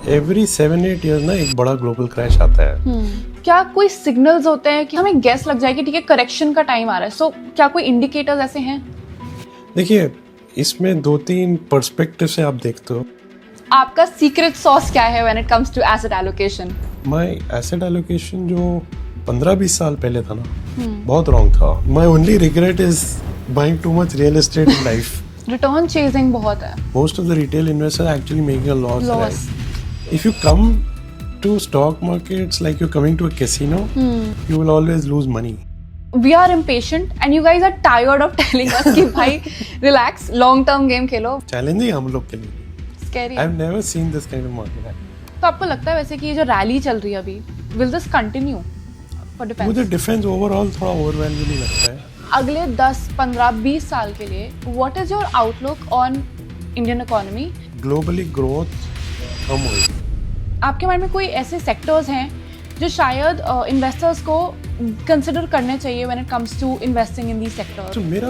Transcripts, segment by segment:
Every 7-8 years ना एक बड़ा ग्लोबल क्रैश आता है। क्या कोई सिग्नल्स होते हैं कि हमें गैस लग जाए कि ठीक है करेक्शन का टाइम आ रहा है? सो क्या कोई इंडिकेटर्स ऐसे हैं? देखिए, इसमें 2-3 पर्सपेक्टिव से आप देखते हो। आपका सीक्रेट सॉस क्या है when it comes to asset allocation? My asset allocation जो 15-20 साल पहले था ना, बहुत रॉन्ग था। My only regret is buying too much real estate in life. Return chasing बहुत है। Most of the retail investors are actually making a loss. Loss. Right? If you come to stock markets like you're coming to a casino, you will always lose money. We are impatient and you guys are tired of telling us कि भाई relax, long term game खेलो। Challenging हम लोग के लिए। Scary। I've never seen this kind of market. तो आपको लगता है वैसे कि ये जो रैली चल रही है अभी, will this continue for defense? मुझे डिफेंस ओवरऑल थोड़ा ओवरवैल्यू नहीं लगता है। अगले 10, 15, 20 साल के लिए what is your outlook on Indian economy? Globally growth कम होगी। आपके माइंड में कोई ऐसे सेक्टर्स हैं जो शायद इन्वेस्टर्स को कंसिडर करने चाहिए when it comes to investing in these sectors? तो मेरा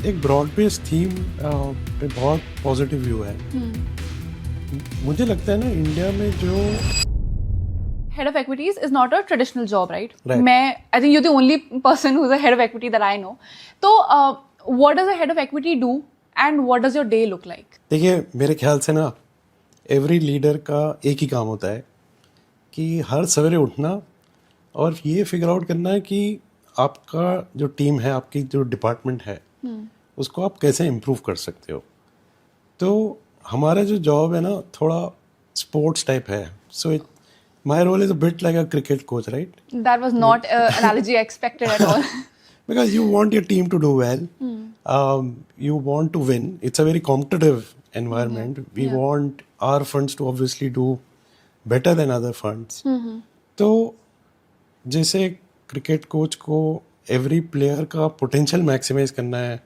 एक ब्रॉड बेस्ड थीम पे बहुत पॉजिटिव व्यू है। मुझे लगता है ना, इंडिया में जो head of equities is not a traditional job, right? Right. मैं I think you the only person who is a head of equity that I know. तो what does a head of equity do and what does your day look like? देखिए, मेरे ख्याल से ना every leader का एक ही काम होता है कि हर सवेरे उठना और ये फिगर आउट करना है कि आपका जो टीम है, आपकी जो डिपार्टमेंट है, उसको आप कैसे इम्प्रूव कर सकते हो। तो हमारा जो जॉब है ना, थोड़ा स्पोर्ट्स टाइप है। So it my role is a bit like a cricket coach, right? That was not analogy expected at all. Because you want your team to do well, you want to win. It's a very competitive environment. We want our funds to obviously do better than other funds. तो जैसे cricket coach को every player का potential maximise करना है,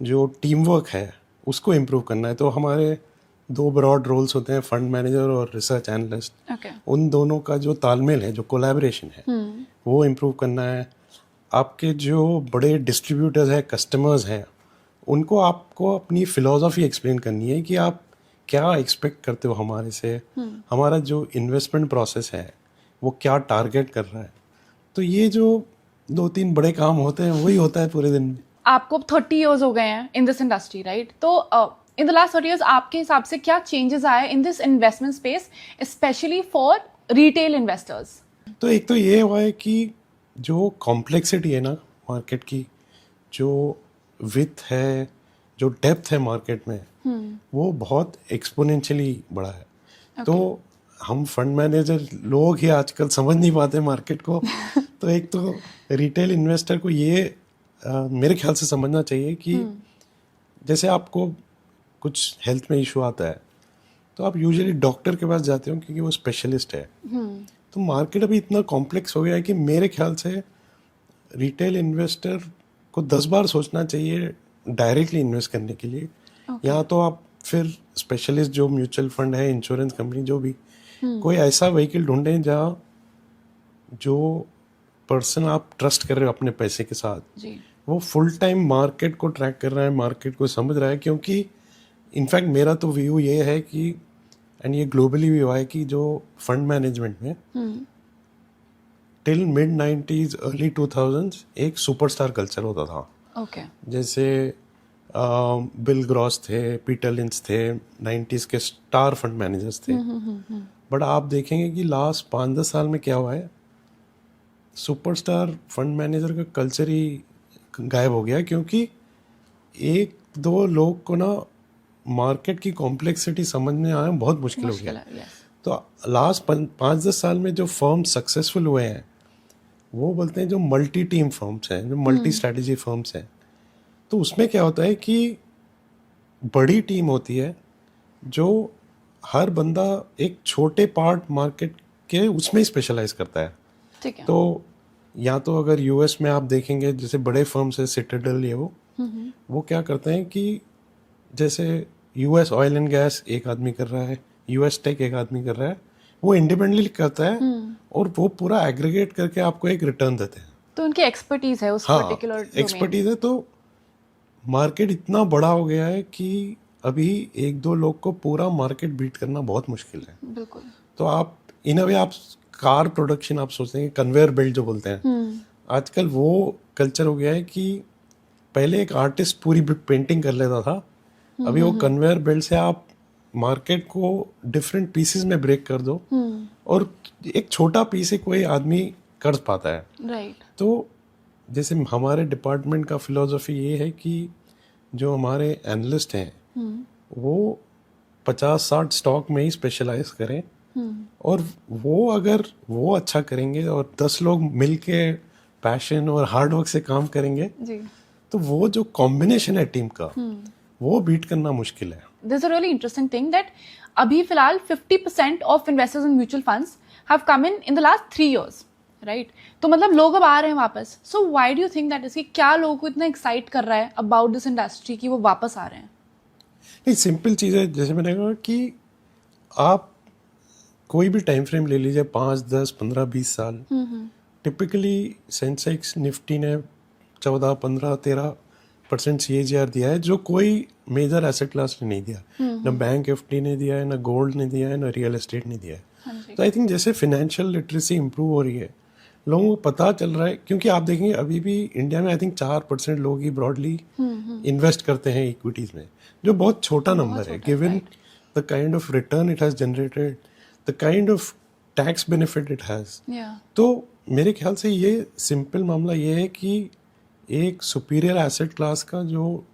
जो team work है उसको improve करना है। तो हमारे 2 ब्रॉड रोल्स होते हैं, फंड मैनेजर और रिसर्च एनालिस्ट। Okay. उन दोनों का जो तालमेल है, जो कोलैबोरेशन है, वो इम्प्रूव करना है। आपके जो बड़े डिस्ट्रीब्यूटर्स हैं, कस्टमर्स हैं, उनको आपको अपनी फिलॉसफी एक्सप्लेन करनी है कि आप क्या एक्सपेक्ट करते हो हमारे से, हमारा जो इन्वेस्टमेंट प्रोसेस है वो क्या टारगेट कर रहा है। तो ये जो 2-3 बड़े काम होते हैं, वही होता है पूरे दिन में। आपको 30 इयर्स हो गए हैं इन दिस इंडस्ट्री, राइट? तो इन द लास्ट 30 इयर्स आपके हिसाब से क्या चेंजेस आए in this investment space, specially for retail investors? तो एक तो ये हुआ है कि जो कॉम्प्लेक्सिटी है ना मार्केट की, जो विथ है, जो डेप्थ है मार्केट में, वो बहुत एक्सपोनेंशियली बढ़ा है। तो हम फंड मैनेजर लोग ही आजकल समझ नहीं पाते मार्केट को। तो एक तो रिटेल इन्वेस्टर को ये मेरे ख्याल से समझना चाहिए कि जैसे आपको कुछ हेल्थ में इशू आता है तो आप यूजुअली डॉक्टर के पास जाते हो क्योंकि वो स्पेशलिस्ट है। तो मार्केट अभी इतना कॉम्प्लेक्स हो गया है कि मेरे ख्याल से रिटेल इन्वेस्टर को 10 बार सोचना चाहिए डायरेक्टली इन्वेस्ट करने के लिए। या तो आप फिर स्पेशलिस्ट जो म्यूचुअल फंड है, इंश्योरेंस कंपनी, जो भी कोई ऐसा व्हीकल ढूंढें जहाँ जो पर्सन आप ट्रस्ट कर रहे हो अपने पैसे के साथ, वो फुल टाइम मार्केट को ट्रैक कर रहा है, मार्केट को समझ रहा है। क्योंकि इनफैक्ट मेरा तो व्यू ये है कि, एंड ये ग्लोबली भी हुआ है, कि जो फंड मैनेजमेंट में till mid 90s early 2000s एक सुपरस्टार कल्चर होता था। ओके। जैसे बिल ग्रॉस थे, पीटर लिंच थे, 90s के स्टार फंड मैनेजर्स थे। बट आप देखेंगे कि लास्ट 5-10 साल में क्या हुआ है, सुपरस्टार फंड मैनेजर का कल्चर ही गायब हो गया। क्योंकि 1-2 लोग को ना मार्केट की कॉम्प्लेक्सिटी समझने आना बहुत मुश्किल हो गया। तो लास्ट 5-10 साल में जो फर्म सक्सेसफुल हुए हैं, वो बोलते हैं जो मल्टी टीम फर्म्स हैं, जो मल्टी स्ट्रैटेजी फर्म्स हैं। तो उसमें क्या होता है कि बड़ी टीम होती है, जो हर बंदा एक छोटे पार्ट मार्केट के उसमें स्पेशलाइज करता है। ठीक है। तो या तो अगर यूएस में आप देखेंगे, जैसे बड़े फर्म्स है, सिटाडेल, ये वो क्या करते हैं कि जैसे यूएस ऑयल एंड गैस एक आदमी कर रहा है, यूएस टेक एक आदमी कर रहा है, वो इंडिपेंडेंटली करता है और वो पूरा एग्रीगेट करके आपको एक रिटर्न देते हैं। तो उनकी एक्सपर्टीज है उस पर्टिकुलर एक्सपर्टीज है। तो मार्केट इतना बड़ा हो गया है कि अभी एक दो लोग को पूरा मार्केट बीट करना बहुत मुश्किल है. बिल्कुल. तो आप इन अ वे आप कार प्रोडक्शन आप सोचते हैं कन्वेयर बेल्ट जो बोलते हैं, आजकल वो कल्चर हो गया है कि पहले एक आर्टिस्ट पूरी पेंटिंग कर लेता था, अभी वो कन्वेयर बेल्ट से आप मार्केट को डिफरेंट पीसेस में ब्रेक कर दो और एक छोटा पीस है कोई आदमी कर पाता है. राइट. तो जैसे हमारे डिपार्टमेंट का फिलॉसफी ये है कि जो हमारे एनालिस्ट हैं वो 50-60 स्टॉक में ही स्पेशलाइज करें, और वो अगर वो अच्छा करेंगे और 10 लोग मिलके पैशन और हार्ड वर्क से काम करेंगे, जी. तो वो जो कॉम्बिनेशन है टीम का वो बीट करना मुश्किल है. There's a really interesting thing that अभी फिलहाल 50% of investors in mutual funds have come in the last 3 years, right? तो मतलब लोग अब आ रहे हैं वापस. So why do you think that is? कि क्या लोगों को इतना एक्साइट कर रहा है about this industry कि वो वापस आ रहे हैं? नहीं, सिंपल चीज़ है, जैसे मैंने कहा कि आप कोई भी टाइम फ्रेम ले लीजिए, 5, 10, 15, 20 साल, टिपिकली सेंसेक्स निफ्टी ने 14, 15, 13% CAGR दिया है, जो कोई मेजर एसेट क्लास ने नहीं दिया. ना बैंक FD ने दिया है, ना गोल्ड ने दिया है, ना रियल एस्टेट ने दिया है. तो आई थिंक जैसे फिनेंशियल लिटरेसी इंप्रूव हो रही है, लोगों को पता चल रहा है, क्योंकि आप देखेंगे अभी भी इंडिया में आई थिंक 4% लोग ही ब्रॉडली इन्वेस्ट करते हैं इक्विटीज में, जो बहुत छोटा नंबर है given the kind of return it has generated, the kind of tax benefit it has. तो मेरे ख्याल से ये सिंपल मामला ये है कि एक सुपीरियर एसेट क्लास का जो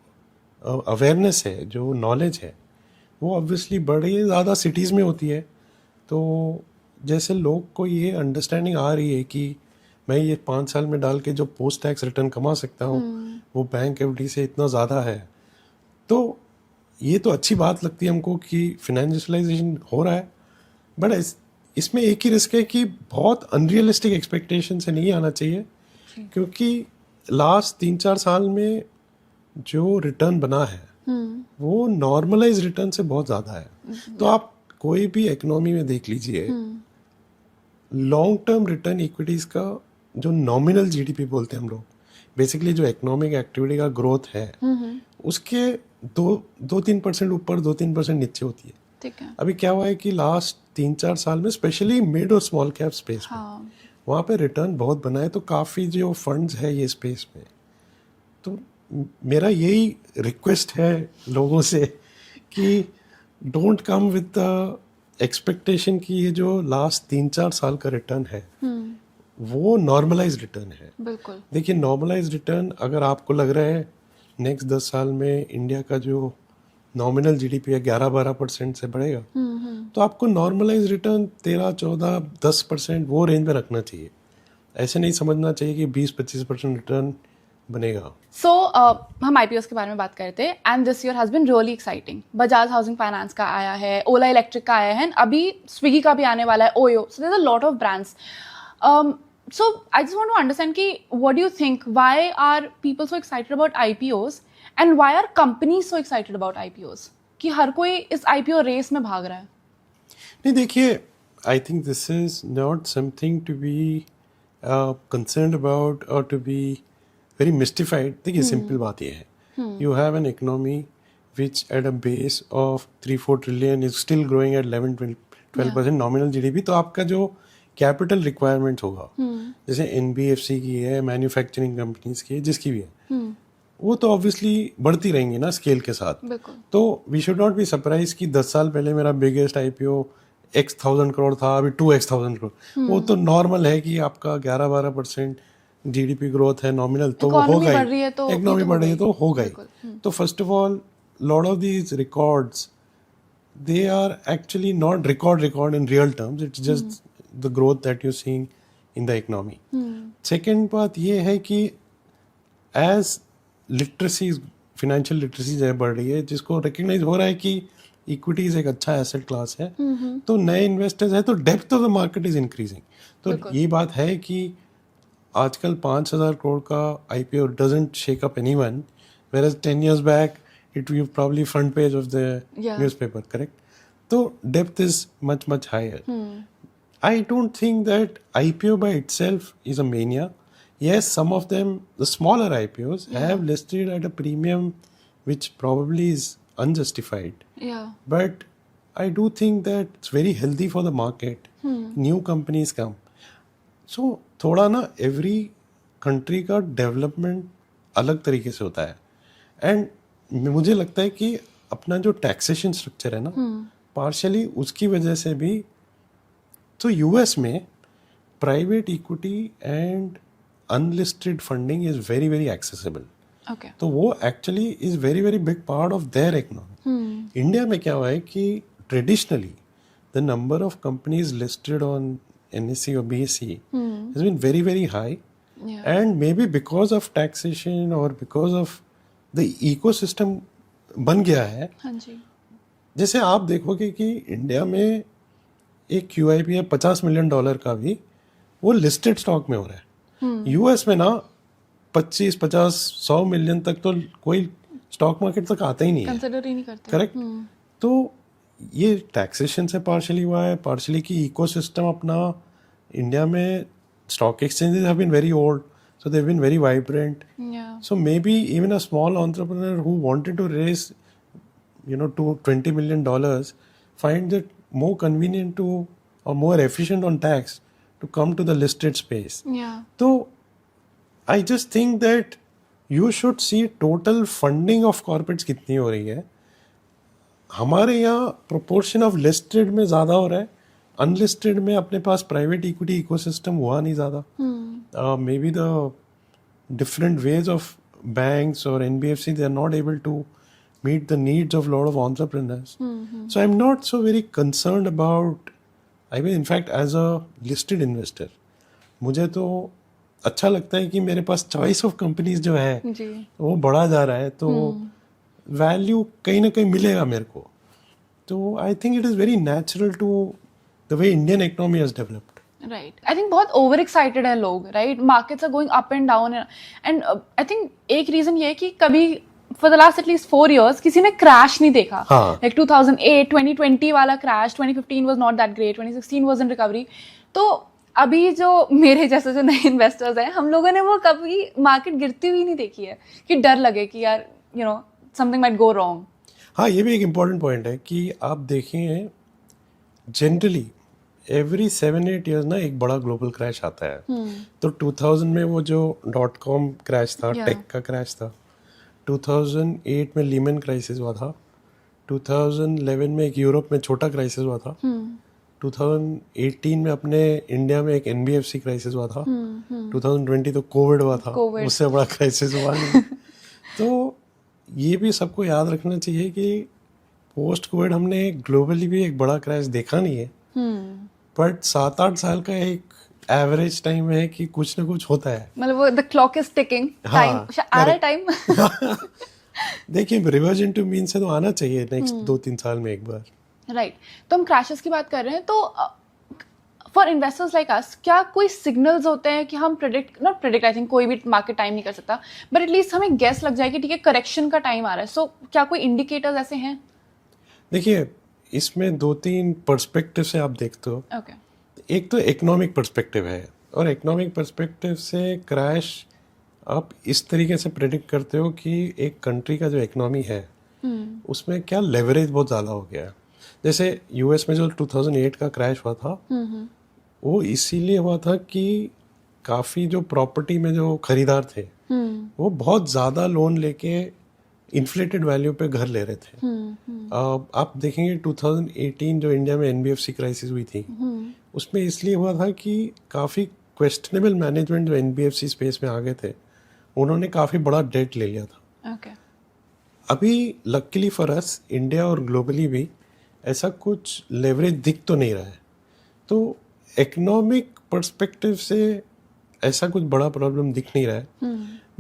अवेयरनेस है, जो नॉलेज है, वो ऑब्वियसली बढ़ रही है, ज़्यादा सिटीज़ में होती है. तो जैसे लोग को ये अंडरस्टैंडिंग आ रही है कि मैं ये 5 साल में डाल के जो पोस्ट टैक्स रिटर्न कमा सकता हूँ वो बैंक FD से इतना ज़्यादा है, तो ये तो अच्छी बात लगती है हमको कि फिनेंशियलाइजेशन हो रहा है. बट इसमें एक ही रिस्क है कि बहुत अनरियलिस्टिक एक्सपेक्टेशन से नहीं आना चाहिए, क्योंकि लास्ट 3-4 साल में जो रिटर्न बना है वो नॉर्मलाइज रिटर्न से बहुत ज़्यादा है. तो आप कोई भी इकोनॉमी में देख लीजिए, लॉन्ग टर्म रिटर्न इक्विटीज का जो नॉमिनल GDP बोलते हैं हम लोग, बेसिकली जो इकोनॉमिक एक्टिविटी का ग्रोथ है, उसके 2-3% ऊपर 2-3% नीचे होती है. ठीक है. अभी क्या हुआ है कि लास्ट 3-4 साल में स्पेशली मिड और स्मॉल कैप स्पेस में वहाँ पे रिटर्न बहुत बना है, तो काफ़ी जो फंड्स है ये स्पेस में. तो मेरा यही रिक्वेस्ट है लोगों से कि don't come with the expectation कि ये जो लास्ट 3-4 साल का रिटर्न है वो नॉर्मलाइज रिटर्न है. बिल्कुल. देखिए, नॉर्मलाइज रिटर्न अगर आपको लग रहा है नेक्स्ट 10 साल में इंडिया का जो नॉमिनल GDP है 11-12% से बढ़ेगा, तो आपको नॉर्मलाइज रिटर्न 13-14-10% वो रेंज में रखना चाहिए. ऐसे नहीं समझना चाहिए कि 20-25% रिटर्न बनेगा. सो हम IPOs के बारे में बात कर रहे थे, and this year has been really exciting. Bajaj housing finance का आया है, ओला इलेक्ट्रिक का आया है, अभी स्विगी का भी आने वाला है, OYO. So there is a lot of brands. So I just want to understand कि what do you think, why are people so excited about IPOs and why are companies so excited about IPOs कि हर कोई इस IPO race में भाग रहा है? नहीं, देखिए, I think this is not something to be concerned about or to be very mystified. देखिए, सिंपल बात ये है, you have an economy which at a base of 3-4 trillion is still growing at 11-12% nominal GDP. तो आपका जो capital requirement होगा, जैसे NBFC की है, मैन्युफैक्चरिंग कंपनीज की है, जिसकी भी है, वो तो ऑब्वियसली बढ़ती रहेंगी ना स्केल के साथ. तो we should not be surprise कि 10 साल पहले मेरा बिगेस्ट IPO X 1000 करोड़ था, अभी 2X 1000 करोड़. वो तो नॉर्मल है कि आपका 11-12% GDP ग्रोथ है नॉमिनल, तो वो होगा ही. इकोनॉमी बढ़ रही है तो होगा ही. तो first of all, lot of these records, they are actually not record in real terms. It's just the growth that you're seeing in the economy. Second बात ये है कि as literacy, financial literacy जो बढ़ रही है, जिसको recognize हो रहा है कि इक्विटीज एक अच्छा एसेट क्लास है, तो नए इन्वेस्टर्स है, तो depth of the market is increasing. तो ये बात है कि आजकल 5,000 करोड़ का IPO doesn't shake up anyone, whereas 10 years back it was probably front page of the newspaper, correct? So depth is much higher. I don't think that IPO by itself is a mania. Yes, some of them, the smaller IPOs, have listed at a premium which probably is unjustified. Yeah. But I do think that it's very healthy for the market. New companies come. So थोड़ा ना every country का development अलग तरीके से होता है. And मुझे लगता है कि अपना जो taxation structure है ना, partially उसकी वजह से भी, तो US में private equity and unlisted funding is very very accessible. Okay. तो वो actually is very very big part of their economy. India में क्या हुआ है कि traditionally the number of companies listed on NSE और BSE has been very very high. Yeah. And maybe because of taxation or because of the ecosystem बन गया है. हाँ जी. जैसे आप देखोगे कि इंडिया में एक QIP है $50 मिलियन का भी, वो लिस्टेड स्टॉक में हो रहा है. US में ना 25-50-100 मिलियन तक तो कोई स्टॉक मार्केट तक आता ही नहीं है. कंसिडर ही नहीं करते. करेक्ट. तो ये टैक्सेशन से पार्शली हुआ है, पार्शली की इकोसिस्टम अपना इंडिया में stock exchanges have been very old, so they have been very vibrant. Yeah. So maybe even a small entrepreneur who wanted to raise, $20 million, finds it more convenient to or more efficient on tax to come to the listed space. Yeah. So I just think that you should see total funding of corporates कितनी हो रही है. हमारे यहाँ proportion of listed में ज़्यादा हो रहा है, unlisted में अपने पास private equity ecosystem हुआ नहीं ज़्यादा. Maybe the different ways of banks or NBFC, they are not able to meet the needs of a lot of entrepreneurs. So I'm not so very concerned about, I mean, in fact, as a listed investor, मुझे तो अच्छा लगता है कि मेरे पास choice of companies जो है जी. वो बढ़ा जा रहा है, तो वैल्यू कहीं ना कहीं मिलेगा मेरे को. तो I think it is very natural to the way Indian economy has developed. Right. I think बहुत ओवर एक्साइटेड है लोग. Right. Markets are going up and down. And I think एक रीजन ये है कि कभी for the last at least 4 years किसी ने क्रैश नहीं देखा. लाइक 2008 2020 वाला crash, 2015 was not that great, 2016 was in recovery. तो अभी जो मेरे जैसे जो नए इन्वेस्टर्स हैं, हम लोगों ने वो कभी मार्केट गिरती हुई नहीं देखी है कि डर लगे कि यार समथिंग माइट गो रॉन्ग. हाँ, ये भी एक इम्पॉर्टेंट पॉइंट है कि आप देखें जनरली एवरी 7-8 years ना एक बड़ा ग्लोबल क्रैश आता है. तो 2000 में वो जो .com क्रैश था, टेक का क्रैश था. 2008 में लीमन क्राइसिस हुआ था. 2011 में एक यूरोप में छोटा क्राइसिस हुआ था. 2018 में अपने इंडिया में एक NBFC क्राइसिस हुआ था. 2020 तो कोविड हुआ था, उससे बड़ा क्राइसिस हुआ नहीं. तो ये भी सबको याद रखना चाहिए कि पोस्ट कोविड हमने ग्लोबली भी एक बड़ा क्रैश देखा नहीं है. बट 7-8 साल का एक एवरेज टाइम है कि कुछ ना कुछ होता है. मतलब वो the clock is ticking. Time आ रहा है टाइम. देखिए, रिवर्जन टू मीन से तो आना चाहिए नेक्स्ट 2-3 साल में एक बार. राइट. तो हम क्रैशेस की बात कर रहे हैं, तो फॉर इन्वेस्टर्स लाइक अस क्या कोई सिग्नल्स होते हैं कि हम नॉट प्रेडिक्ट, आई थिंक कोई भी मार्केट टाइम नहीं कर सकता, बट एटलीस्ट हमें गेस लग जाए कि ठीक है करेक्शन का टाइम आ रहा है. सो क्या कोई इंडिकेटर्स ऐसे हैं? देखिए, इसमें 2-3 पर्सपेक्टिव से आप देखते हो. ओके. एक तो इकोनॉमिक पर्सपेक्टिव है, और इकोनॉमिक पर्सपेक्टिव से क्रैश आप इस तरीके से प्रेडिक्ट करते हो कि एक कंट्री का जो इकोनॉमी है उसमें क्या लेवरेज बहुत ज़्यादा हो गया है. जैसे US में जो 2008 का क्रैश हुआ था, वो इसीलिए हुआ था कि काफ़ी जो प्रॉपर्टी में जो खरीदार थे वो बहुत ज़्यादा लोन लेके इन्फ्लेटेड वैल्यू पे घर ले रहे थे. आप देखेंगे 2018 जो इंडिया में NBFC क्राइसिस हुई थी, उसमें इसलिए हुआ था कि काफ़ी क्वेश्चनेबल मैनेजमेंट जो NBFC स्पेस में आ गए थे, उन्होंने काफ़ी बड़ा डेट ले लिया था. ओके. अभी लकीली फॉर अस इंडिया और ग्लोबली भी ऐसा कुछ लेवरेज दिख तो नहीं रहा है. तो इकोनॉमिक पर्सपेक्टिव से ऐसा कुछ बड़ा प्रॉब्लम दिख नहीं रहा है.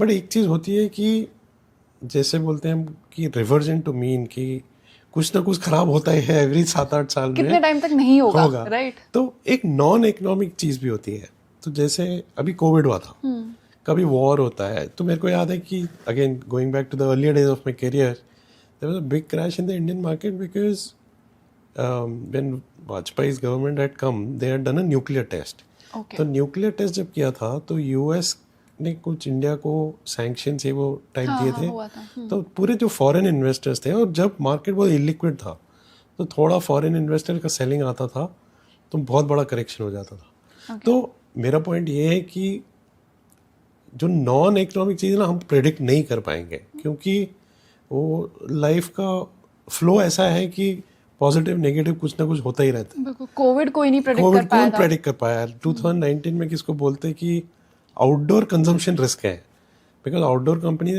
बट एक चीज़ होती है कि जैसे बोलते हैं हम कि रिवर्जन टू मीन, कि कुछ ना कुछ खराब होता ही है एवरी 7-8 साल में. कितने टाइम तक नहीं होगा. राइट. तो एक नॉन इकोनॉमिक चीज़ भी होती है. तो जैसे अभी कोविड हुआ था, कभी वॉर होता है. तो मेरे को याद है कि again going back to the earlier days of my career, there was a big crash in the Indian market because when Vajpayee's government had come, they had done a nuclear test. Okay. तो nuclear test जब किया था तो US ने कुछ India को sanction से वो टाइप हाँ, दिए हाँ, थे, हुआ था। तो पूरे जो फॉरेन इन्वेस्टर्स थे, और जब मार्केट बहुत इलिक्विड था तो थोड़ा फॉरेन इन्वेस्टर का सेलिंग आता था तो बहुत बड़ा करेक्शन हो जाता था। Okay. तो मेरा पॉइंट ये है कि जो नॉन इकोनॉमिक चीज़ ना हम प्रेडिक्ट नहीं कर पाएंगे, क्योंकि वो लाइफ का फ्लो ऐसा है कि पॉजिटिव नेगेटिव कुछ ना कुछ होता ही रहता है। बिल्कुल, कोविड कोई नहीं प्रेडिक्ट कर कोविड पाया कौन था। प्रेडिक्ट कर पाया? 2019 में किसको बोलते हैं कि आउटडोर कंजम्पशन रिस्क है, because outdoor company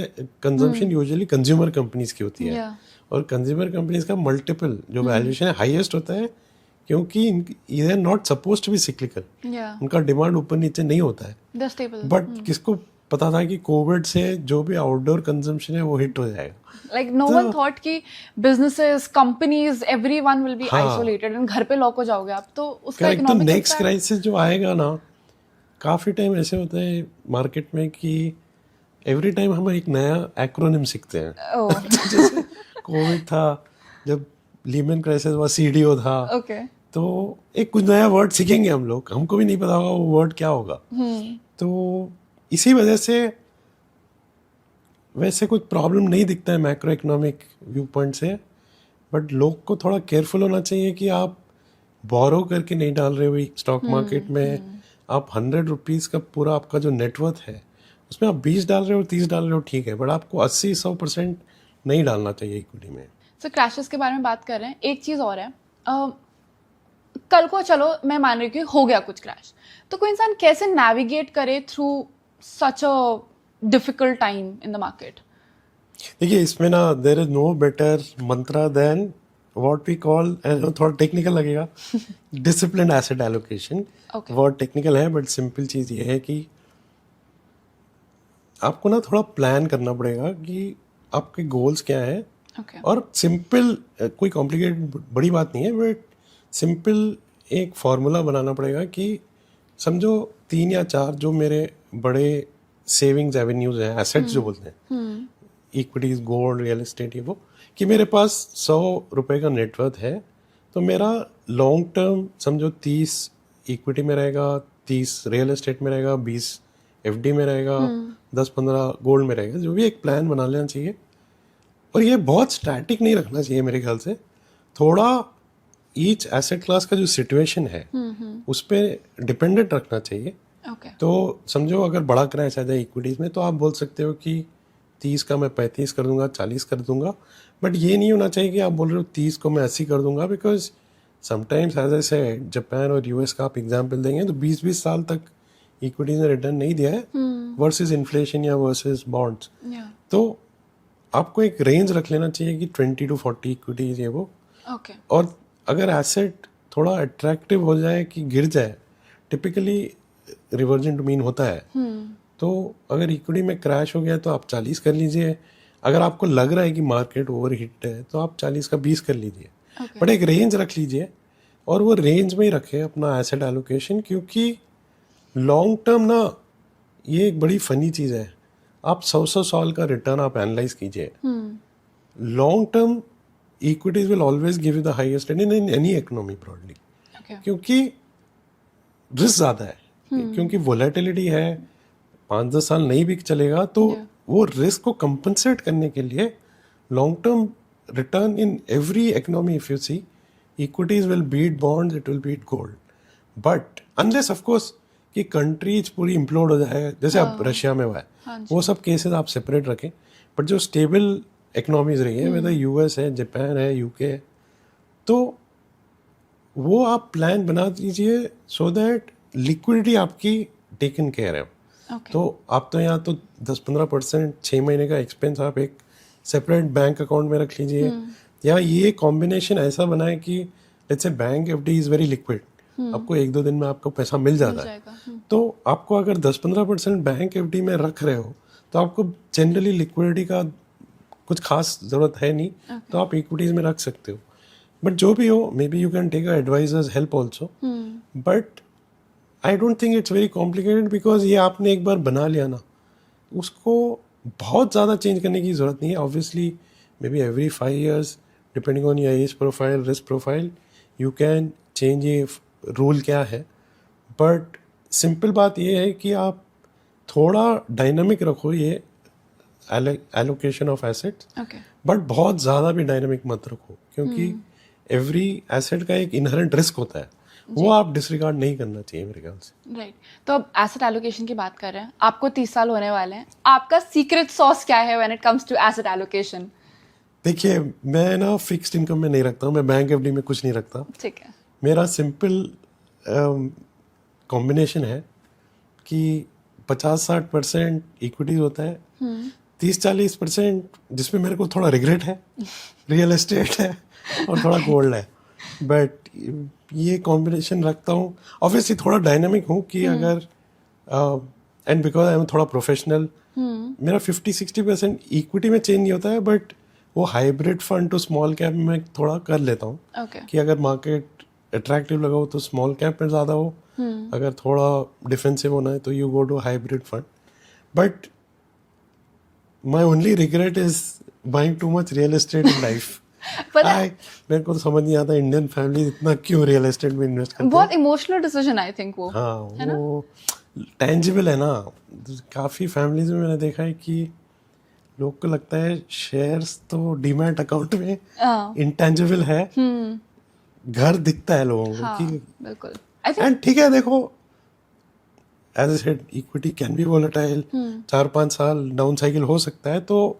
consumption usually consumer companies की होती है, Yeah. और कंज्यूमर कंपनीज का मल्टीपल जो वैल्यूएशन है हाईएस्ट होता है, क्योंकि ये are not suppose to be cyclical, Yeah. उनका डिमांड ऊपर नीचे नहीं होता है। They're stable. बट किसको पता था कि कोविड से जो भी आउटडोर कंजम्पशन है वो हिट हो जाएगा। Like no one thought कि businesses, companies, everyone will be हाँ। isolated and घर पे लॉक हो जाओगे आप, तो उसका करेक्ट। तो economic नेक्स्ट impact- क्राइसिस जो आएगा ना, काफ़ी टाइम ऐसे होता है मार्केट में कि एवरी टाइम हम एक नया एक्रोनिम सीखते हैं। Oh, जैसे कोविड था, जब लीमन क्राइसिस हुआ, सीडीओ था, okay. तो एक कुछ नया वर्ड सीखेंगे हम लोग, हमको भी नहीं पता होगा वो वर्ड क्या होगा। तो इसी वजह से वैसे कुछ प्रॉब्लम नहीं दिखता है मैक्रो इकोनॉमिक व्यू पॉइंट से, बट लोग को थोड़ा केयरफुल होना चाहिए कि आप बोरो करके नहीं डाल रहे हो स्टॉक मार्केट में। आप 100 रुपीज़ का पूरा आपका जो नेटवर्थ है उसमें आप 20 डाल रहे हो, 30 डाल रहे हो, ठीक है, बट आपको 80-100% नहीं डालना चाहिए इक्विटी में। So crashes के बारे में बात कर रहे हैं, एक चीज़ और है, कल को चलो मैं मान रही हूँ कि हो गया कुछ क्रैश, तो कोई इंसान कैसे नेविगेट करे through such a difficult time in the market? देखिए, इसमें ना there is no better mantra than what we call, थोड़ा टेक्निकल लगेगा, discipline asset allocation. Okay. Word technical है, बट सिंपल चीज़ ये है कि आपको ना थोड़ा प्लान करना पड़ेगा कि आपके गोल्स क्या है। Okay. और सिंपल, कोई कॉम्प्लिकेटेड बड़ी बात नहीं है, बट सिंपल एक फार्मूला बनाना पड़ेगा कि समझो 3 या 4 जो मेरे बड़े सेविंग्स एवेन्यूज हैं, एसेट्स जो बोलते हैं, इक्विटीज, गोल्ड, रियल एस्टेट, ये वो, कि मेरे पास 100 रुपए का नेटवर्थ है, तो मेरा लॉन्ग टर्म समझो 30 इक्विटी में रहेगा, 30 रियल एस्टेट में रहेगा, 20 एफडी में रहेगा, 10-15 गोल्ड में रहेगा। जो भी एक प्लान बना लेना चाहिए, और ये बहुत स्टैटिक नहीं रखना चाहिए मेरे ख्याल से। थोड़ा ईच एसेट क्लास का जो सिचुएशन है उस पर डिपेंडेंट रखना चाहिए। Okay. तो समझो अगर बड़ा क्रैश आ जाए इक्विटीज़ में, तो आप बोल सकते हो कि 30 का मैं 35 कर दूंगा, 40 कर दूंगा, बट ये नहीं होना चाहिए कि आप बोल रहे हो 30 को मैं 80 कर दूंगा, बिकॉज समटाइम्स एज ऐसे जापान और यूएस का आप एग्जाम्पल देंगे तो 20-20 साल तक इक्विटीज ने रिटर्न नहीं दिया है वर्सेस इन्फ्लेशन या वर्सेस बॉन्ड्स। Yeah. तो आपको एक रेंज रख लेना चाहिए कि 20 to 40 इक्विटीज ये वो। Okay. और अगर एसेट थोड़ा अट्रैक्टिव हो जाए कि गिर जाए, टिपिकली रिवर्जन टू मीन होता है, तो अगर इक्विटी में क्रैश हो गया तो आप 40 कर लीजिए। अगर आपको लग रहा है कि मार्केट ओवर हिट है तो आप 40 का 20 कर लीजिए। Okay. बट एक रेंज रख लीजिए, और वो रेंज में ही रखें अपना एसेट एलोकेशन, क्योंकि लॉन्ग टर्म ना ये एक बड़ी फनी चीज़ है। आप 100 साल का रिटर्न आप एनालाइज कीजिए, long term equities will always give you the highest return in any economy broadly, Okay. क्योंकि रिस्क ज़्यादा है, क्योंकि वोलेटिलिटी है, 5-10 साल नहीं भी चलेगा, तो Yeah. वो रिस्क को कंपनसेट करने के लिए long term return in every economy, if you see, equities will beat bonds, it will beat gold, but unless of course कि कंट्रीज पूरी इम्प्लोड हो जाए, जैसे अब रशिया में हुआ है, हाँ जी। वो सब केसेस आप सेपरेट रखें। बट जो स्टेबल इकोनॉमीज रही है, वेदर यूएस है, जापान है, यूके है, तो वो आप प्लान बना दीजिए सो दैट लिक्विडिटी आपकी टेकन केयर है। Okay. तो आप तो यहाँ तो 10-15% 6 महीने का एक्सपेंस आप एक सेपरेट बैंक अकाउंट में रख लीजिए, या ये कॉम्बिनेशन ऐसा बनाए कि let's say bank FD is very liquid, आपको 1-2 दिन में आपको पैसा मिल जाता है। जाएगा। तो आपको अगर 10-15% बैंक एफडी में रख रहे हो तो आपको जनरली लिक्विडिटी का कुछ खास ज़रूरत है नहीं, तो आप इक्विटीज़ में रख सकते हो। बट जो भी हो, maybe you can take a advisers help also, but I don't think it's very complicated, because ये आपने एक बार बना लिया ना, उसको बहुत ज़्यादा चेंज करने की ज़रूरत नहीं है। Obviously may be every 5 years depending on your age profile, risk profile, you can change ये रूल क्या है। बट सिंपल बात ये है कि आप थोड़ा डायनामिक रखो ये allocation of assets, okay but बहुत ज़्यादा भी डायनामिक मत रखो, क्योंकि एवरी एसेट का एक इनहेरेंट रिस्क होता है, वो आप डिसरिगार्ड नहीं करना चाहिए मेरे ख्याल से। राइट। तो अब एसेट एलोकेशन की बात कर रहे हैं, आपको 30 साल होने वाले हैं, आपका सीक्रेट सॉस क्या है when it comes to asset allocation? देखिए, मैं ना फिक्स्ड इनकम में नहीं रखता हूँ, मैं बैंक एफडी में कुछ नहीं रखता। ठीक है। मेरा सिंपल कॉम्बिनेशन है कि 50-60% इक्विटीज होता है, 30-40% जिसमें मेरे को थोड़ा रिग्रेट है, रियल एस्टेट है और थोड़ा गोल्ड है। बट ये कॉम्बिनेशन रखता हूँ, ऑब्वियसली थोड़ा डायनामिक हूँ कि अगर एंड बिकॉज आई एम थोड़ा प्रोफेशनल, मेरा 50-60% इक्विटी में चेंज नहीं होता है, बट वो hybrid fund to small cap में थोड़ा कर लेता हूँ ओके कि अगर मार्केट अट्रैक्टिव लगा हो तो स्मॉल कैप में ज़्यादा हो, अगर थोड़ा डिफेंसिव होना है तो you go to hybrid fund. But my only regret is buying too much real estate in life. मेरे को तो समझ नहीं आता इंडियन फैमिली इतना क्यों रियल एस्टेट में इन्वेस्ट करते हैं। बहुत इमोशनल डिसीजन आई थिंक वो। हाँ, वो टेंजिबल है ना। काफ़ी फैमिलीज में मैंने देखा है कि लोग को लगता है शेयर्स तो डीमैट अकाउंट में इंटेंजिबल है, घर दिखता है लोगों को हाँ, कि बिल्कुल। एंड ठीक है, देखो as I said equity can be volatile, 4-5 साल डाउन साइकिल हो सकता है, तो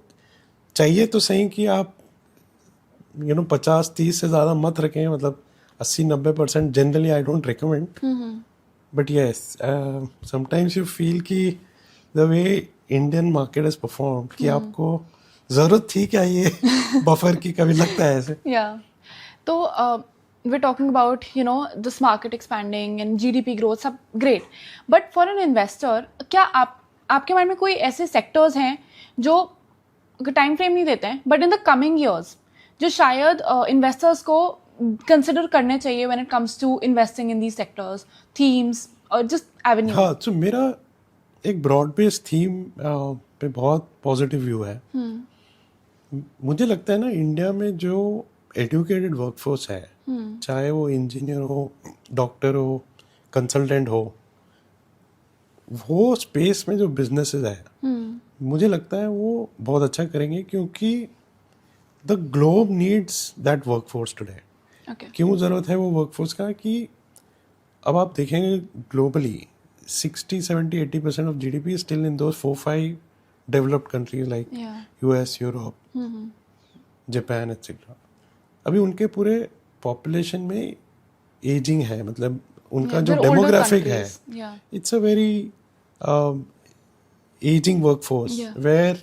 चाहिए तो सही कि आप 50-30 से ज़्यादा मत रखें, मतलब 80-90% generally I don't recommend. But yes, sometimes you feel कि the way Indian market is perform कि आपको ज़रूरत थी क्या ये बफर की, कभी लगता है ऐसे। या तो we're talking about this market expanding and GDP growth, सब great, but for an investor क्या आपके माइंड में कोई ऐसे सेक्टर्स हैं जो टाइम फ्रेम नहीं देते हैं but in the coming years जो शायद इन्वेस्टर्स को कंसिडर करने चाहिए when it comes to investing in these sectors, themes और जस्ट एवेन्यू? हाँ, तो मेरा एक ब्रॉड बेस्ड थीम पे बहुत पॉजिटिव व्यू है। मुझे लगता है ना, इंडिया में जो एजुकेटेड वर्कफोर्स है, चाहे वो इंजीनियर हो, डॉक्टर हो, कंसल्टेंट हो, वो स्पेस में जो बिजनेसेस है मुझे लगता है वो बहुत अच्छा करेंगे, क्योंकि the globe needs that workforce today. क्यों ज़रूरत है वो वर्कफोर्स का कि अब आप देखेंगे globally 60-70-80% of GDP is still in those 4-5 developed countries like US, Europe, Japan, etc. अभी उनके पूरे पॉपुलेशन में एजिंग है, मतलब उनका जो डेमोग्राफिक है, it's a very aging workforce where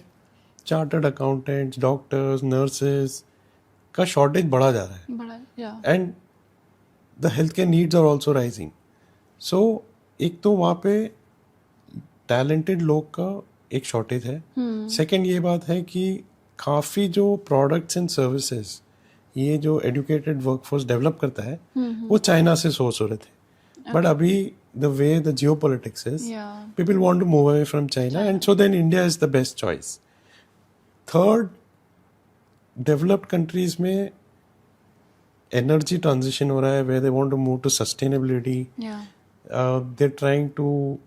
chartered accountants, doctors, nurses का शॉर्टेज बढ़ा जा रहा है, and the health care needs are also rising. So एक तो वहाँ पे टैलेंटेड लोग का एक शॉर्टेज है। सेकेंड ये बात है कि काफ़ी जो प्रोडक्ट्स एंड सर्विसेज ये जो एजुकेटेड वर्कफोर्स डेवलप करता है वो चाइना से सोर्स हो रहे थे, बट अभी the way the geopolitics is, people want to move away from China, and so then India is the best choice. Third, developed countries में एनर्जी ट्रांजिशन हो रहा है, where they want to move to sustainability, they trying to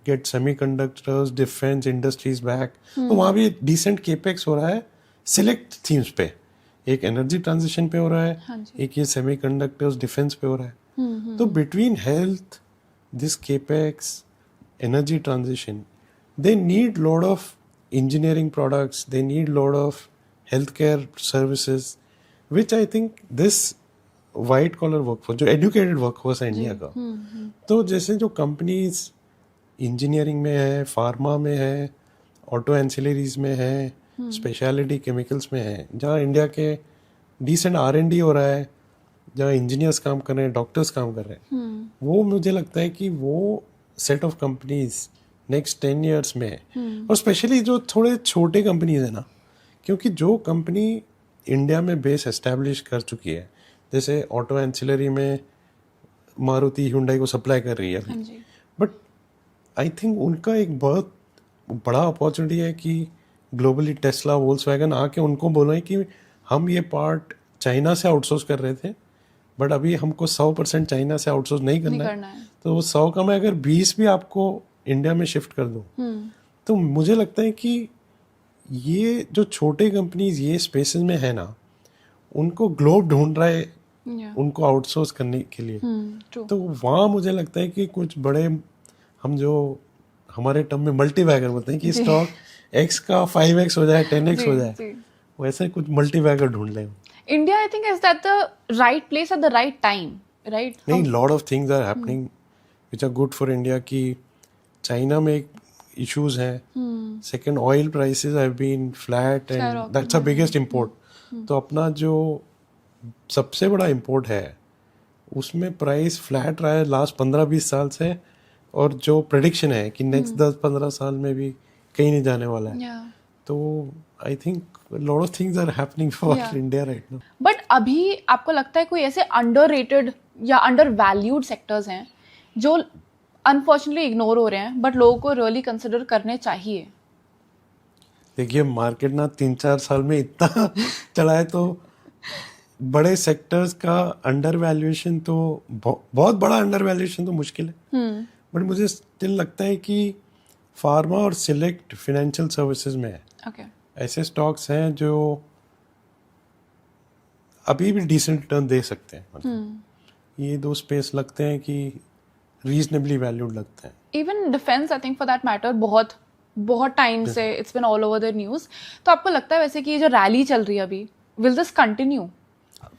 get semiconductors, defence industries back, तो वहाँ भी decent capex हो रहा है सिलेक्ट थीम्स पे। एक एनर्जी ट्रांजिशन पे हो रहा है, एक ये सेमीकंडक्टर्स डिफेंस पे हो रहा है। तो between health, this capex, energy transition, they need lot of engineering products, they need lot of healthcare services, which I think this white collar workforce, जो educated workforce है इंडिया का, तो जैसे जो कंपनीज इंजीनियरिंग में है, फार्मा में है, ऑटो एंसिलरीज में है, स्पेशलिटी केमिकल्स में है, जहाँ इंडिया के डिसेंट R&D हो रहा है, जहाँ इंजीनियर्स काम कर रहे हैं, डॉक्टर्स काम कर रहे हैं, वो मुझे लगता है कि वो set of companies next 10 years में, और स्पेशली जो थोड़े छोटे कंपनीज है ना, क्योंकि जो कंपनी इंडिया में बेस एस्टेब्लिश कर चुकी है, जैसे ऑटो एंसिलरी में मारुति हुंडई को सप्लाई कर रही है, बट आई थिंक उनका एक बहुत बड़ा अपॉर्चुनिटी है कि ग्लोबली टेस्ला, वोल्क्सवैगन आके उनको बोले कि हम ये पार्ट चाइना से आउटसोर्स कर रहे थे, बट अभी हमको 100% चाइना से आउटसोर्स नहीं करना है, तो वो 100 का में अगर 20 भी आपको इंडिया में शिफ्ट कर दूँ, तो मुझे लगता है कि ये जो छोटे कंपनीज ये स्पेसेस में है ना, उनको ग्लोब ढूंढ रहा है उनको आउटसोर्स करने के लिए। ट्रू। तो वहाँ मुझे लगता है कि कुछ बड़े, हम जो हमारे टर्म में मल्टीबैगर बोलते हैं कि स्टॉक एक्स का 5x हो जाए, 10x हो जाए, वैसे कुछ मल्टीबैगर ढूंढ लें। India, I think, is at the right place at the right time, right? नहीं, lot of things are happening which are good for India. की चाइना में एक इश्यूज हैं, second oil prices have been flat and that's a biggest import. तो अपना जो सबसे बड़ा इंपोर्ट है उसमें प्राइस फ्लैट रहा है लास्ट 15-20 साल से, और जो प्रेडिक्शन है कि नेक्स्ट 10-15 साल में भी कहीं नहीं जाने वाला है। Yeah. तो I think lot of things are happening for India right now. But अभी आपको लगता है कोई ऐसे अंडररेटेड या अंडर वैल्यूड सेक्टर्स हैं जो अनफॉर्चुनेटली इग्नोर हो रहे हैं बट लोगों को रियली कंसिडर करने चाहिए? देखिए, मार्केट ना 3-4 साल में इतना चला है, तो बड़े सेक्टर्स का अंडर वैल्यूएशन तो बहुत बड़ा अंडर वैल्यूएशन तो मुश्किल है। बट मुझे स्टिल लगता है कि फार्मा और सिलेक्ट फाइनेंशियल सर्विसेज में Okay. ऐसे स्टॉक्स हैं जो अभी भी डिसेंट रिटर्न दे सकते हैं। मतलब ये दो स्पेस लगते हैं कि रीजनेबली वैल्यूड लगते हैं। Even defence, I think for that matter, बहुत बहुत टाइम से it's been all over the news. तो आपको लगता है वैसे कि ये जो रैली चल रही है अभी, will this continue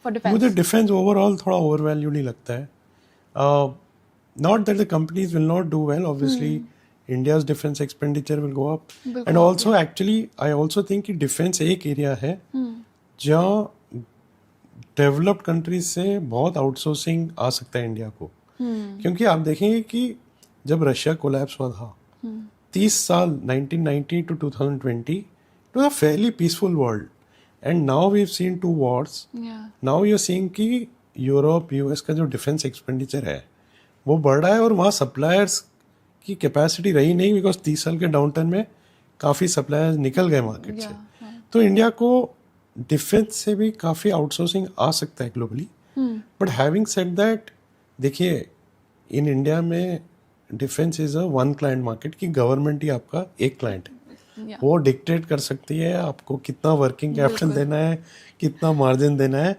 for defence? मुझे डिफेंस ओवरऑल थोड़ा ओवर वैल्यूड ही लगता है। Not that the companies will not do well, obviously India's defense expenditure will go up, and also actually I also think कि defense एक area है जहाँ developed countries से बहुत आउटसोर्सिंग आ सकता है इंडिया को। क्योंकि आप देखेंगे कि जब रशिया कोलैप्स हुआ था 30 साल 1990 to 2020 it was a fairly peaceful world, and now we've seen 2 wars. Now you're seeing कि यूरोप यूएस का जो डिफेंस एक्सपेंडिचर है वो बढ़ रहा है, और वहाँ सप्लायर्स की कैपेसिटी रही नहीं, बिकॉज 30 साल के डाउनटर्न में काफ़ी सप्लायर्स निकल गए मार्केट से। तो इंडिया को डिफेंस से भी काफ़ी आउटसोर्सिंग आ सकता है globally. But having said that, देखिए इन इंडिया में defence is a one client market, की गवर्नमेंट ही आपका एक क्लाइंट है। वो डिक्टेट कर सकती है आपको कितना वर्किंग कैपिटल देना है, कितना मार्जिन देना है।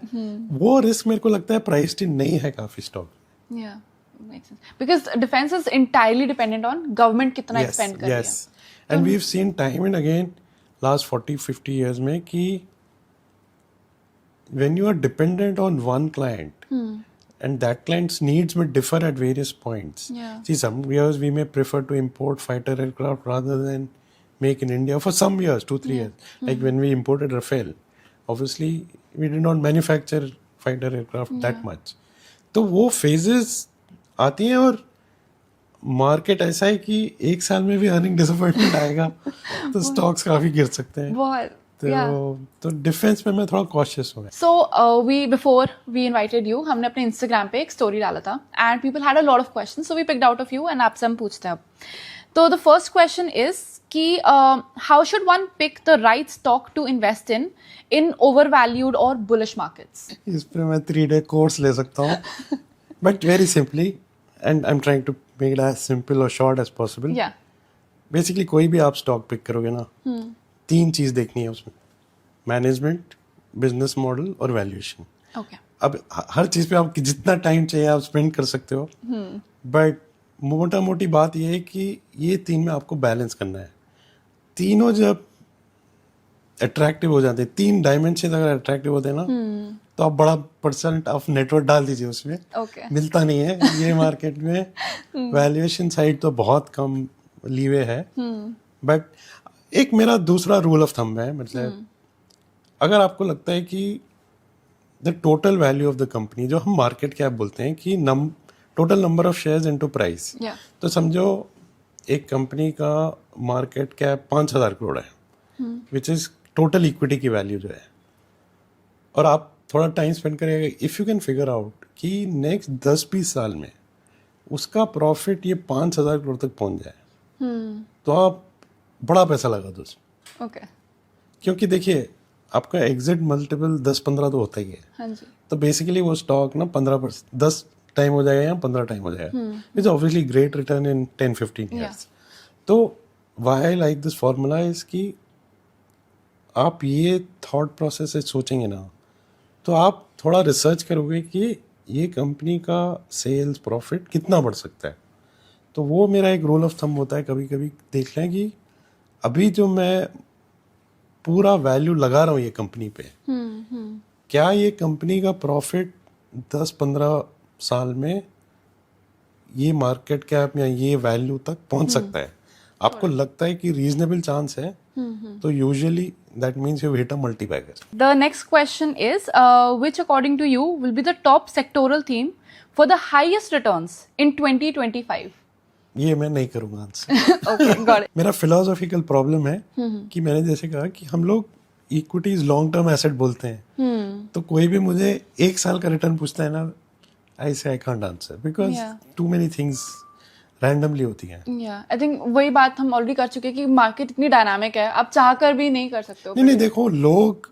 वो रिस्क मेरे को लगता है प्राइस्ड इन नहीं है काफ़ी stock. Makes sense. Because defense is entirely dependent on government कितना expend कर रही है। Yes. And we've seen time and again last 40-50 years में कि when you are dependent on one client and that client's needs may differ at various points. See, some years we may prefer to import fighter aircraft rather than make in India for some years, 2-3 years. Like when we imported Rafale, obviously we did not manufacture fighter aircraft that much. तो वो phases आती हैं, और market ऐसा है कि एक साल में भी अर्निंग डिसअपॉइंटमेंट आएगा तो स्टॉक्स काफी गिर सकते हैं। तो डिफेंस में मैं थोड़ा कॉशियस हूँ। So we before we invited you, हमने अपने इंस्टाग्राम पे एक स्टोरी डाला था and people had a lot of questions, so we picked out a few and आपसे हम पूछते हैं अब। तो द फर्स्ट क्वेश्चन इज कि how should one pick the right stock to invest in over valued और बुलिश मार्केट्स? इस पे मैं 3-day कोर्स ले सकता हूँ, but very simply, and I am trying to make it as simple और short as possible. Basically कोई भी आप स्टॉक पिक करोगे ना, 3 चीज देखनी है उसमें: मैनेजमेंट, बिजनेस मॉडल और वैल्यूएशन। अब हर चीज पे आप जितना टाइम चाहिए आप स्पेंड कर सकते हो, बट मोटा मोटी बात ये है कि ये 3 में आपको बैलेंस करना है। तीनों जब अट्रैक्टिव हो जाते हैं, 3 डायमेंशन अगर अट्रैक्टिव होते हैं ना, तो आप बड़ा % ऑफ नेटवर्क डाल दीजिए उसमें। मिलता नहीं है ये मार्केट में। वैल्यूएशन साइड तो बहुत कम लीवे है, बट एक मेरा दूसरा रूल ऑफ थंब है, मतलब अगर आपको लगता है कि the total value of the company, जो हम मार्केट कैप बोलते हैं कि total number of shares into price, तो समझो एक कंपनी का मार्केट कैप 5,000 करोड़ है, विच इज टोटल इक्विटी की वैल्यू जो है, और आप थोड़ा टाइम स्पेंड करेगा, if you can figure out कि नेक्स्ट 10-20 साल में उसका प्रॉफिट ये 5,000 करोड़ तक पहुंच जाए, तो आप बड़ा पैसा लगा दो उसमें। क्योंकि देखिए आपका एग्जिट मल्टीपल 10-15 तो होता ही है। तो बेसिकली वो स्टॉक ना 15% 10 टाइम हो जाएगा या 15 टाइम हो जाएगा, it's obviously great return in 10-15 years. तो why I like this formula is कि आप ये थॉट प्रोसेस से सोचेंगे ना, तो आप थोड़ा रिसर्च करोगे कि ये कंपनी का सेल्स प्रॉफिट कितना बढ़ सकता है। तो वो मेरा एक रूल ऑफ थंब होता है, कभी कभी देख लें कि अभी जो मैं पूरा वैल्यू लगा रहा हूँ ये कंपनी पे, क्या ये कंपनी का प्रॉफिट 10-15 साल में ये मार्केट कैप या ये वैल्यू तक पहुंच सकता है। आपको लगता है कि रीजनेबल चांस है, तो usually that means you hit a multibagger. The next question is, which according to you will be the top sectoral theme for the highest returns in 2025? ये मैं नहीं करूंगा आंसर। Okay, got it. मेरा philosophical problem है कि मैंने जैसे कहा कि हम लोग इक्विटीज लॉन्ग टर्म एसेट बोलते हैं, तो कोई भी मुझे 1 साल का रिटर्न पूछता है ना, I say I can't answer because Yeah. Too many things randomly होती हैं। Yeah, I think वही बात हम ऑलरेडी कर चुके हैं कि मार्केट इतनी डायनामिक है, आप चाह कर भी नहीं कर सकते हो। नहीं, देखो, लोग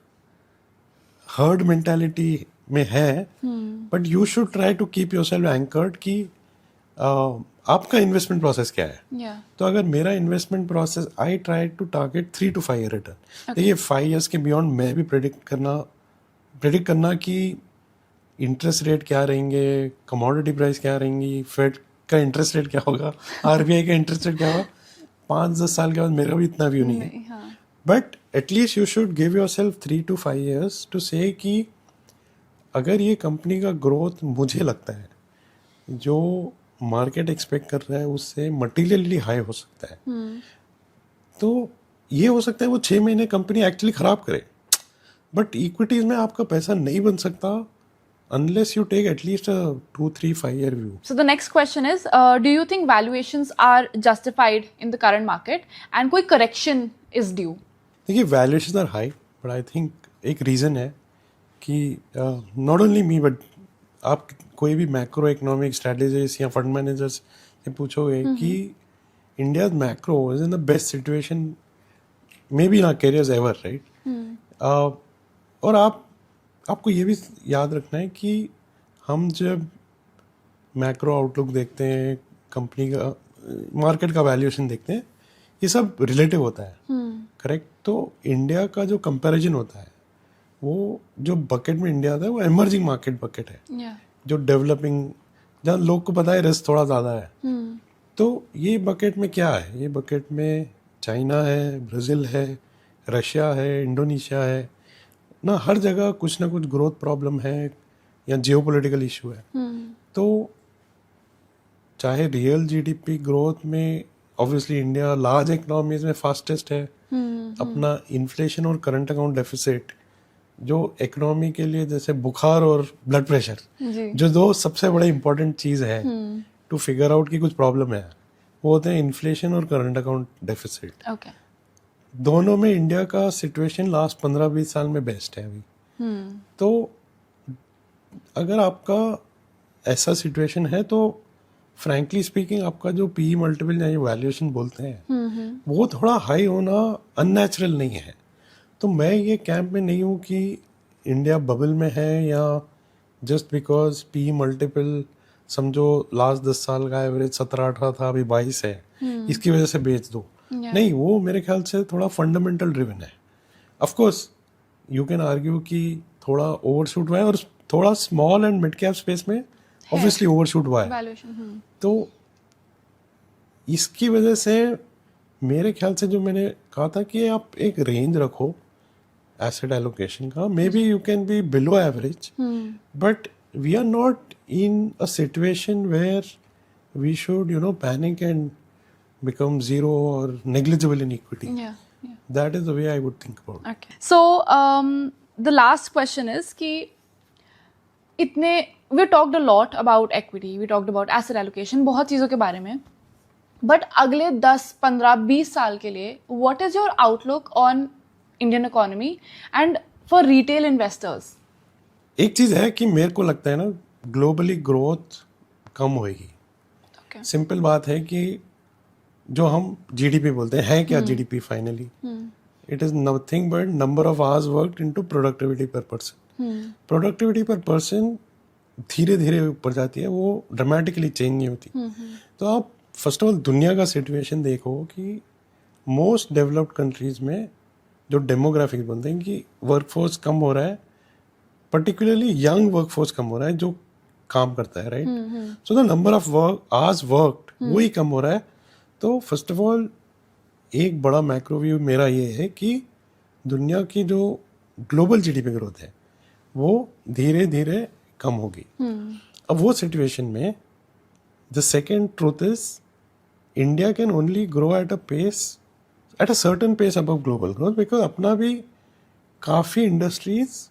हर्ड मेंटालिटी में है, but you should try to keep yourself anchored कि आपका इन्वेस्टमेंट प्रोसेस क्या है। Yeah. तो अगर मेरा investment process, I try to target 3 to 5 year return. देखिए 5 ईयर्स के बियॉन्ड मैं भी प्रेडिक्ट करना कि इंटरेस्ट रेट क्या रहेंगे, कमोडिटी प्राइस क्या रहेंगी, फेड का इंटरेस्ट रेट क्या होगा, आरबीआई का इंटरेस्ट रेट क्या होगा, 5-10 साल के बाद मेरा भी इतना व्यू नहीं है। हाँ. But at least you should give yourself 3 to 5 years to say कि अगर ये कंपनी का ग्रोथ मुझे लगता है जो मार्केट एक्सपेक्ट कर रहा है उससे मटीरियली हाई हो सकता है, तो ये हो सकता है वो 6 महीने कंपनी एक्चुअली खराब करे, बट इक्विटीज में आपका पैसा नहीं बन सकता unless you take at least a 2-3-5 year view. So the next question is, do you think valuations are justified in the current market and कोई correction is due? देखिए valuations are high, but I think एक reason है कि not only me but आप कोई भी macro economic strategist या fund managers से पूछोगे कि India macro is in the best situation maybe in our careers ever, right. और आपको ये भी याद रखना है कि हम जब मैक्रो आउटलुक देखते हैं, कंपनी का मार्केट का वैल्यूएशन देखते हैं, ये सब रिलेटिव होता है, करेक्ट। तो इंडिया का जो कंपैरिजन होता है वो जो बकेट में इंडिया आता है वो इमर्जिंग मार्केट बकेट है, Yeah. जो डेवलपिंग, जहाँ लोग को पता है रिस्क थोड़ा ज़्यादा है। तो ये बकेट में क्या है, ये बकेट में चाइना है, ब्राज़ील है, रशिया है, इंडोनेशिया है ना, हर जगह कुछ ना कुछ ग्रोथ प्रॉब्लम है या जियोपॉलिटिकल इशू है। तो चाहे रियल जीडीपी ग्रोथ में ऑब्वियसली इंडिया लार्ज इकोनॉमीज में फास्टेस्ट है, अपना इन्फ्लेशन और करंट अकाउंट डेफिसिट जो इकोनॉमी के लिए जैसे बुखार और ब्लड प्रेशर, जो दो सबसे बड़े इंपॉर्टेंट चीज है टू फिगर आउट कि कुछ प्रॉब्लम है, वो होते हैं इन्फ्लेशन और करंट अकाउंट डेफिसिट। Okay. दोनों में इंडिया का सिचुएशन लास्ट 15-20 साल में बेस्ट है अभी। तो अगर आपका ऐसा सिचुएशन है तो फ्रैंकली स्पीकिंग आपका जो पी मल्टीपल या वैल्यूएशन बोलते हैं वो थोड़ा हाई होना अननेचुरल नहीं है। तो मैं ये कैंप में नहीं हूँ कि इंडिया बबल में है या जस्ट बिकॉज पी मल्टीपल समझो लास्ट 10 साल का एवरेज 17-18 था, अभी 22 है, इसकी वजह से बेच दो। नहीं, वो मेरे ख्याल से थोड़ा फंडामेंटल ड्रिवन है। Of course you can argue कि थोड़ा ओवरशूट हुआ है और थोड़ा small and mid cap space में ऑब्वियसली ओवरशूट हुआ है। Valuation. तो इसकी वजह से मेरे ख्याल से जो मैंने कहा था कि आप एक रेंज रखो एसेट एलोकेशन का, maybe you can be below average, but we are not in a situation where we should panic and become zero or negligible in equity. Yeah. That is the way I would think about it. Okay. So the last question is कि we talked a lot about equity, we talked about asset allocation, बहुत चीज़ों के बारे में, but अगले 10, 15, 20 साल के लिए what is your outlook on Indian economy and for retail investors? एक चीज़ है कि मेरे को लगता है ना ग्लोबली ग्रोथ कम होएगी। Okay. सिंपल बात है कि जो हम जीडीपी बोलते हैं, है क्या GDP finally? It is nothing but number of hours worked into productivity पर पर्सन। प्रोडक्टिविटी पर पर्सन धीरे धीरे ऊपर जाती है, वो ड्रामेटिकली चेंज नहीं होती। तो आप फर्स्ट ऑफ ऑल दुनिया का सिचुएशन देखो कि मोस्ट डेवलप्ड कंट्रीज में जो डेमोग्राफिक बोलते हैं कि वर्कफोर्स कम हो रहा है, पर्टिकुलरली यंग वर्कफोर्स कम हो रहा है जो काम करता है, right? So the number of work hours worked वही कम हो रहा है. तो फर्स्ट ऑफ ऑल एक बड़ा मैक्रो व्यू मेरा ये है कि दुनिया की जो ग्लोबल जीडीपी ग्रोथ है वो धीरे धीरे कम होगी. अब वो सिचुएशन में the second truth is India can only grow at a certain pace above global growth, because अपना भी काफ़ी इंडस्ट्रीज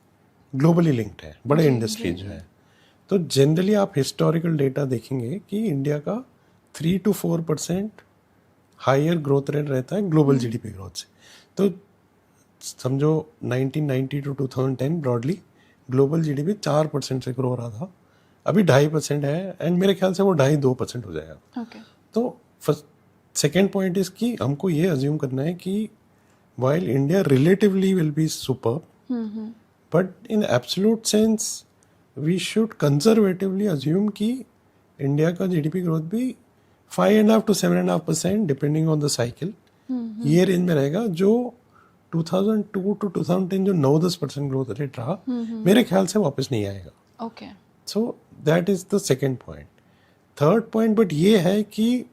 ग्लोबली लिंक्ड है, बड़े इंडस्ट्रीज जो है. तो जनरली आप हिस्टोरिकल डेटा देखेंगे कि इंडिया का 3 to 4% हायर ग्रोथ रेट रहता है ग्लोबल जीडीपी ग्रोथ से. तो समझो 1990 to 2010 ब्रॉडली ग्लोबल जीडीपी 4% से ग्रो हो रहा था, अभी 2.5% है, एंड मेरे ख्याल से वो 2.5-2% हो जाएगा. Okay. तो फर्स्ट सेकेंड पॉइंट इज कि हमको ये अज्यूम करना है कि while India relatively will be super, but in absolute sense we should conservatively assume कि इंडिया का जीडीपी ग्रोथ भी 5.5 to 7.5% depending on the cycle ये रेंज में रहेगा. जो 2002 to 2010 जो 9-10% ग्रोथ रेट रहा मेरे ख्याल से वापस नहीं आएगा. Okay. So that is the second point. Third point but ये है कि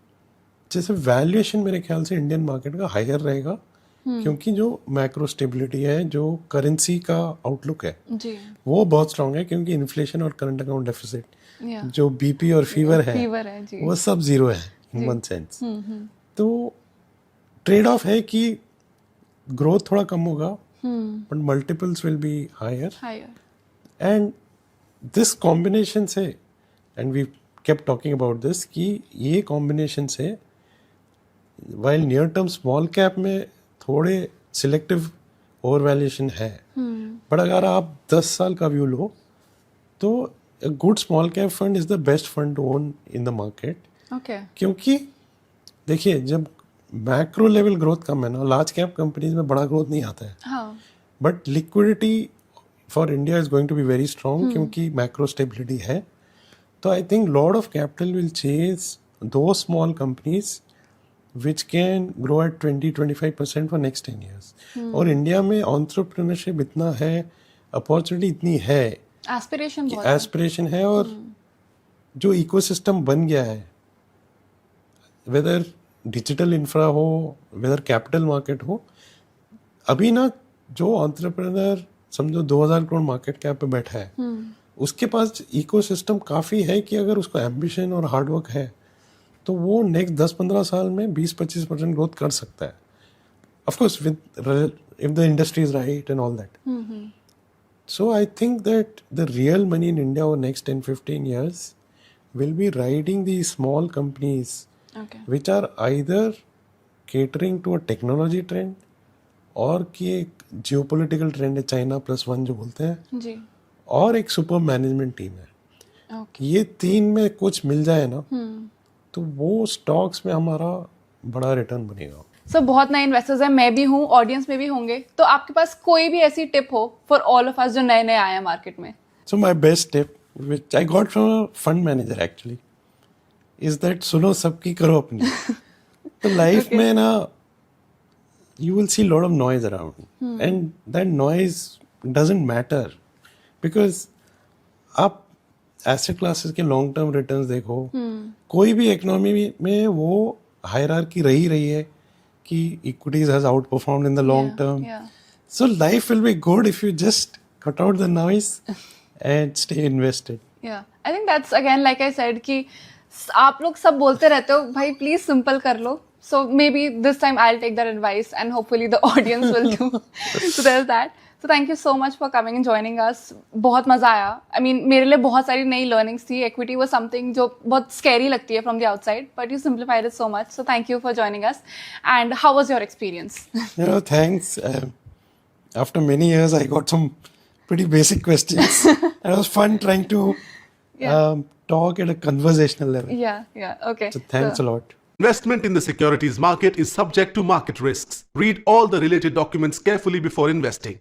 जैसे वैल्यूएशन मेरे ख्याल से इंडियन मार्केट का हायर रहेगा, क्योंकि जो मैक्रो स्टेबिलिटी है, जो करेंसी का आउटलुक है जी. वो बहुत स्ट्रांग है, क्योंकि इन्फ्लेशन और करंट अकाउंट डेफिसिट Yeah. जो बीपी और फीवर है जी. वो सब जीरो है इन वन सेंस. तो ट्रेड ऑफ है कि ग्रोथ थोड़ा कम होगा but multiples will be higher. And this combination से, and we kept talking about this, कि ये कॉम्बिनेशन से while near term small cap में थोड़े सिलेक्टिव ओवर वैल्यूएशन है, बट अगर आप 10 साल का व्यू लो तो a good small cap fund is the best fund to own in the market. Okay. क्योंकि देखिए जब मैक्रो लेवल ग्रोथ कम है ना, लार्ज कैप कंपनीज में बड़ा ग्रोथ नहीं आता है, हाँ. But liquidity for India is going to be very strong क्योंकि मैक्रो स्टेबिलिटी है. तो I think lot of capital will chase to small companies which can grow at 20-25% for next 10 years. और इंडिया में entrepreneurship इतना है, opportunity इतनी है, aspiration है, और जो इकोसिस्टम बन गया है, वेदर डिजिटल इंफ्रा हो, वेदर कैपिटल मार्केट हो, अभी ना जो एंटरप्रेन्योर समझो 2000 करोड़ मार्केट कैप पे बैठा है, उसके पास इकोसिस्टम काफ़ी है कि अगर उसको एम्बिशन और हार्डवर्क है तो वो नेक्स्ट 10-15 साल में 20-25% ग्रोथ कर सकता है. Of course with if the industry is right and all that. So I think that the real money in India over next 10-15 years will be riding these small companies, Okay. which are either catering to a technology trend और कि एक geopolitical trend है China+1 जो बोलते हैं जी. और एक super management team है. Okay. ये तीन में कुछ मिल जाए ना तो वो स्टॉक्स में हमारा बड़ा रिटर्न बनेगा. सो बहुत नए इन्वेस्टर्स हैं, मैं भी हूँ, ऑडियंस में भी होंगे, तो आपके पास कोई भी ऐसी टिप हो फॉर ऑल ऑफ अस जो नए नए आए हैं मार्केट में? So my best tip which I got from a fund manager actually is that सुनो सबकी करो अपनी. तो लाइफ में ना you will see a lot of noise around, and that noise doesn't matter because आप एसेट क्लासेस के long term returns देखो, कोई भी इकोनॉमी में वो हायरार्की रही है कि equities has out performed in the long term. So life will be good if you just cut out the noise and stay invested. या I think that's again like I said कि आप लोग सब बोलते रहते हो भाई प्लीज सिंपल कर लो. So maybe this time I'll take that advice and hopefully the audience will too. So there's that. So thank you so much for coming and joining us. बहुत मज़ा आया. I mean मेरे लिए बहुत सारी नई learnings थी. Equity was something जो बहुत scary लगती है from the outside, but you simplified it so much. So thank you for joining us. And how was your experience? Thanks. After many years, I got some pretty basic questions. It was fun trying to talk at a conversational level. Yeah. Okay. So thanks a lot. Investment in the securities market is subject to market risks. Read all the related documents carefully before investing.